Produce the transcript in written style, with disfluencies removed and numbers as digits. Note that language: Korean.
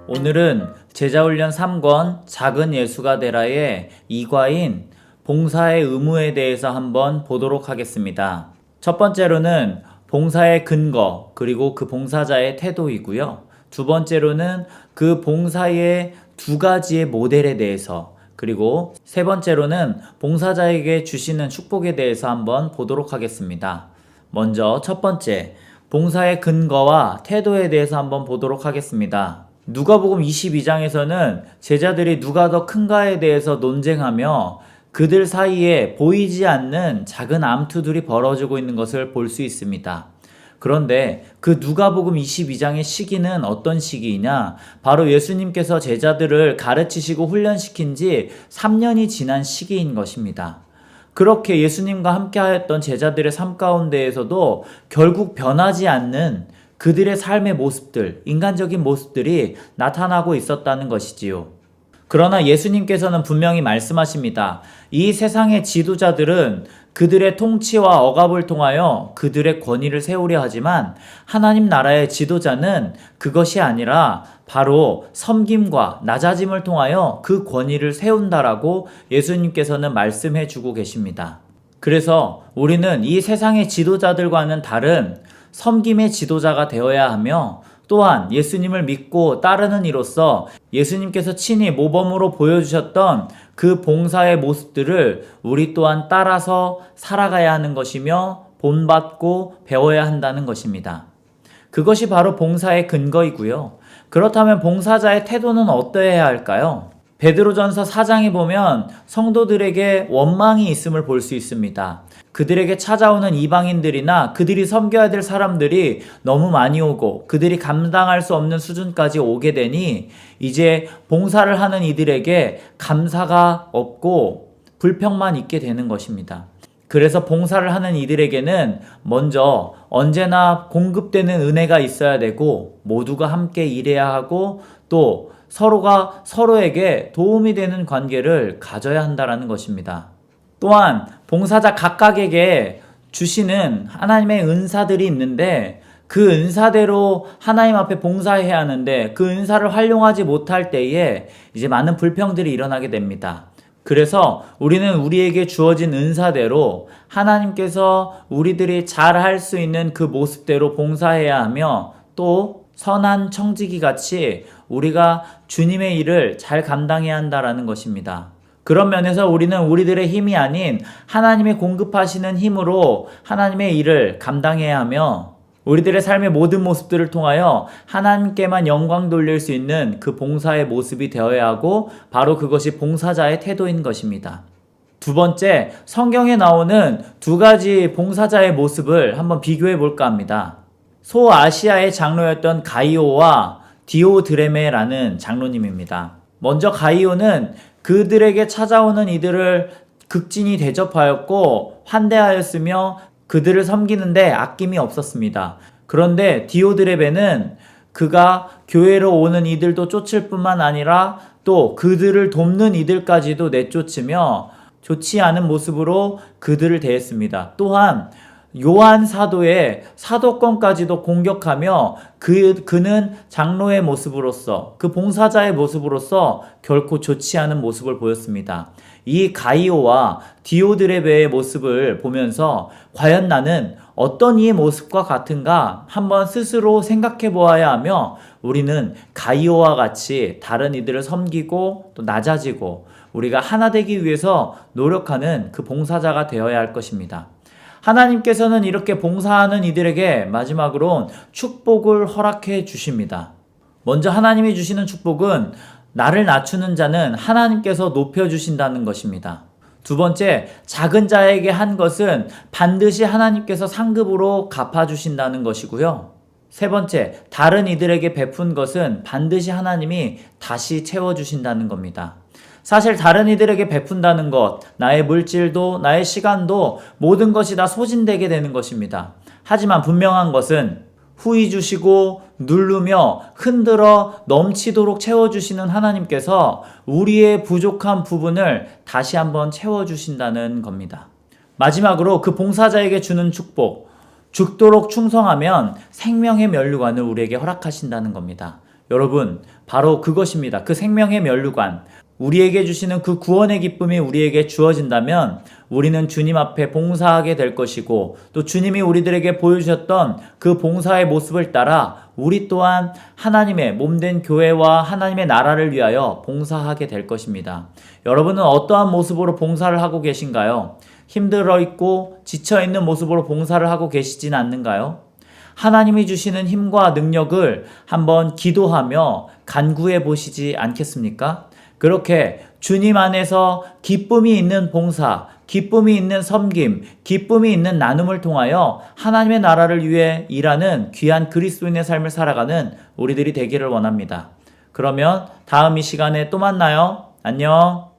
오늘은 제자훈련 3권 작은 예수가 되라의 2과인 봉사의 의무에 대해서 한번 보도록 하겠습니다. 첫 번째로는 봉사의 근거 그리고 그 봉사자의 태도이고요. 두 번째로는 그 봉사의 두 가지의 모델에 대해서, 그리고 세 번째로는 봉사자에게 주시는 축복에 대해서 한번 보도록 하겠습니다. 먼저 첫 번째, 봉사의 근거와 태도에 대해서 한번 보도록 하겠습니다. 누가복음 22장에서는 제자들이 누가 더 큰가에 대해서 논쟁하며 그들 사이에 보이지 않는 작은 암투들이 벌어지고 있는 것을 볼 수 있습니다. 그런데 그 누가복음 22장의 시기는 어떤 시기이냐? 바로 예수님께서 제자들을 가르치시고 훈련시킨 지 3년이 지난 시기인 것입니다. 그렇게 예수님과 함께 하였던 제자들의 삶 가운데에서도 결국 변하지 않는 그들의 삶의 모습들, 인간적인 모습들이 나타나고 있었다는 것이지요. 그러나 예수님께서는 분명히 말씀하십니다. 이 세상의 지도자들은 그들의 통치와 억압을 통하여 그들의 권위를 세우려 하지만 하나님 나라의 지도자는 그것이 아니라 바로 섬김과 낮아짐을 통하여 그 권위를 세운다라고 예수님께서는 말씀해 주고 계십니다. 그래서 우리는 이 세상의 지도자들과는 다른 섬김의 지도자가 되어야 하며, 또한 예수님을 믿고 따르는 이로써 예수님께서 친히 모범으로 보여주셨던 그 봉사의 모습들을 우리 또한 따라서 살아가야 하는 것이며 본받고 배워야 한다는 것입니다. 그것이 바로 봉사의 근거이고요. 그렇다면 봉사자의 태도는 어떠해야 할까요? 베드로전서 4장에 보면 성도들에게 원망이 있음을 볼 수 있습니다. 그들에게 찾아오는 이방인들이나 그들이 섬겨야 될 사람들이 너무 많이 오고 그들이 감당할 수 없는 수준까지 오게 되니 이제 봉사를 하는 이들에게 감사가 없고 불평만 있게 되는 것입니다. 그래서 봉사를 하는 이들에게는 먼저 언제나 공급되는 은혜가 있어야 되고 모두가 함께 일해야 하고 또 서로가 서로에게 도움이 되는 관계를 가져야 한다는 것입니다. 또한 봉사자 각각에게 주시는 하나님의 은사들이 있는데 그 은사대로 하나님 앞에 봉사해야 하는데 그 은사를 활용하지 못할 때에 이제 많은 불평들이 일어나게 됩니다. 그래서 우리는 우리에게 주어진 은사대로 하나님께서 우리들이 잘 할 수 있는 그 모습대로 봉사해야 하며 또 선한 청지기 같이 우리가 주님의 일을 잘 감당해야 한다라는 것입니다. 그런 면에서 우리는 우리들의 힘이 아닌 하나님이 공급하시는 힘으로 하나님의 일을 감당해야 하며 우리들의 삶의 모든 모습들을 통하여 하나님께만 영광 돌릴 수 있는 그 봉사의 모습이 되어야 하고 바로 그것이 봉사자의 태도인 것입니다. 두 번째, 성경에 나오는 두 가지 봉사자의 모습을 한번 비교해 볼까 합니다. 소아시아의 장로였던 가이오와 디오드레메라는 장로님입니다. 먼저 가이오는 그들에게 찾아오는 이들을 극진히 대접하였고 환대하였으며 그들을 섬기는데 아낌이 없었습니다. 그런데 디오드레베는 그가 교회로 오는 이들도 쫓을 뿐만 아니라 또 그들을 돕는 이들까지도 내쫓으며 좋지 않은 모습으로 그들을 대했습니다. 또한 요한 사도의 사도권까지도 공격하며 그는 장로의 모습으로서 그 봉사자의 모습으로서 결코 좋지 않은 모습을 보였습니다. 이 가이오와 디오드레베의 모습을 보면서 과연 나는 어떤 이의 모습과 같은가 한번 스스로 생각해 보아야 하며 우리는 가이오와 같이 다른 이들을 섬기고 또 낮아지고 우리가 하나 되기 위해서 노력하는 그 봉사자가 되어야 할 것입니다. 하나님께서는 이렇게 봉사하는 이들에게 마지막으로 축복을 허락해 주십니다. 먼저 하나님이 주시는 축복은 나를 낮추는 자는 하나님께서 높여주신다는 것입니다. 두 번째, 작은 자에게 한 것은 반드시 하나님께서 상급으로 갚아주신다는 것이고요. 세 번째, 다른 이들에게 베푼 것은 반드시 하나님이 다시 채워주신다는 겁니다. 사실 다른 이들에게 베푼다는 것, 나의 물질도 나의 시간도 모든 것이 다 소진되게 되는 것입니다. 하지만 분명한 것은 후히 주시고 누르며 흔들어 넘치도록 채워주시는 하나님께서 우리의 부족한 부분을 다시 한번 채워주신다는 겁니다. 마지막으로 그 봉사자에게 주는 축복, 죽도록 충성하면 생명의 면류관을 우리에게 허락하신다는 겁니다. 여러분, 바로 그것입니다. 그 생명의 면류관, 우리에게 주시는 그 구원의 기쁨이 우리에게 주어진다면 우리는 주님 앞에 봉사하게 될 것이고, 또 주님이 우리들에게 보여주셨던 그 봉사의 모습을 따라 우리 또한 하나님의 몸된 교회와 하나님의 나라를 위하여 봉사하게 될 것입니다. 여러분은 어떠한 모습으로 봉사를 하고 계신가요? 힘들어 있고 지쳐 있는 모습으로 봉사를 하고 계시진 않는가요? 하나님이 주시는 힘과 능력을 한번 기도하며 간구해 보시지 않겠습니까? 그렇게 주님 안에서 기쁨이 있는 봉사, 기쁨이 있는 섬김, 기쁨이 있는 나눔을 통하여 하나님의 나라를 위해 일하는 귀한 그리스도인의 삶을 살아가는 우리들이 되기를 원합니다. 그러면 다음 이 시간에 또 만나요. 안녕.